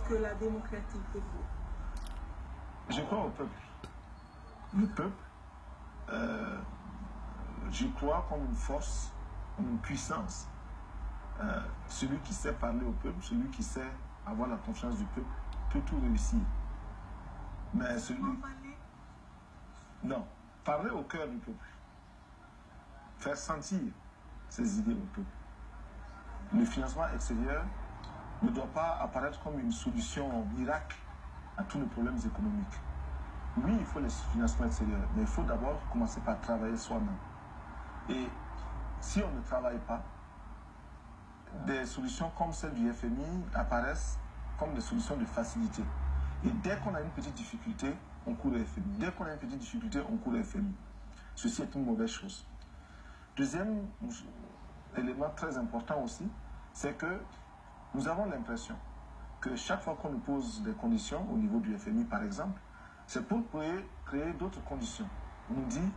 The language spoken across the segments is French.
que la démocratie peut faire? Je crois au peuple. Le peuple, je crois comme une force, comme une puissance. Celui qui sait parler au peuple, celui qui sait avoir la confiance du peuple, peut tout réussir. Mais celui... Non, parler au cœur du peuple. Faire sentir ses idées au peuple. Le financement extérieur ne doit pas apparaître comme une solution miracle à tous les problèmes économiques. Oui, il faut les financements extérieurs, mais il faut d'abord commencer par travailler soi-même. Et si on ne travaille pas, des solutions comme celle du FMI apparaissent comme des solutions de facilité. Et dès qu'on a une petite difficulté, on court au FMI. Dès qu'on a une petite difficulté, on court au FMI. Ceci est une mauvaise chose. Deuxième élément très important aussi, c'est que nous avons l'impression que chaque fois qu'on nous pose des conditions, au niveau du FMI par exemple, c'est pour créer d'autres conditions. On nous dit,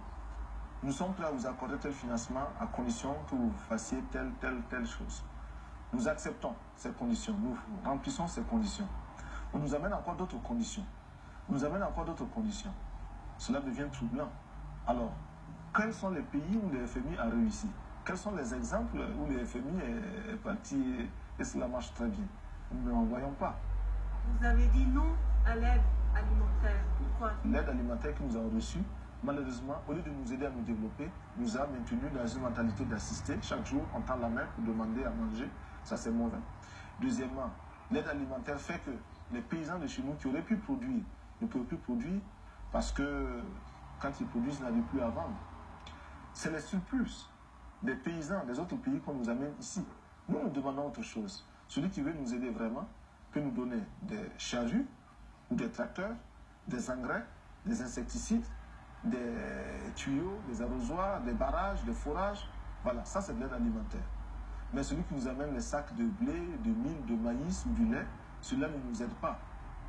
nous sommes prêts à vous accorder tel financement à condition que vous fassiez telle chose. Nous acceptons ces conditions, nous remplissons ces conditions. On nous amène encore d'autres conditions. On nous amène encore d'autres conditions. Cela devient troublant. Alors, quels sont les pays où le FMI a réussi? Quels sont les exemples où le FMI est parti et cela marche très bien? Nous n'en voyons pas. Vous avez dit non à l'aide alimentaire. Pourquoi? L'aide alimentaire que nous avons reçue, malheureusement, au lieu de nous aider à nous développer, nous a maintenus dans une mentalité d'assister. Chaque jour, on tend la main pour demander à manger. Ça, c'est mauvais. Deuxièmement, l'aide alimentaire fait que les paysans de chez nous qui auraient pu produire ne peuvent plus produire parce que quand ils produisent, ils n'arrivent plus à vendre. C'est les surplus des paysans des autres pays qu'on nous amène ici. Nous, nous demandons autre chose. Celui qui veut nous aider vraiment peut nous donner des charrues ou des tracteurs, des engrais, des insecticides, des tuyaux, des arrosoirs, des barrages, des forages. Voilà, ça c'est de l'aide alimentaire. Mais celui qui nous amène les sacs de blé, de mil, de maïs ou du lait, celui-là ne nous aide pas.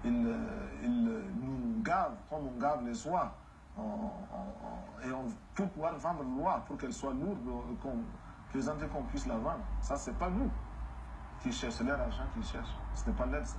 Il nous gave comme on gave les oies. Pour pouvoir vendre l'oie, pour qu'elle soit lourde, qu'on puisse la vendre. Ça, c'est pas nous qui cherchons, c'est leur argent qu'ils cherchent. Ce n'est pas l'aide, ça.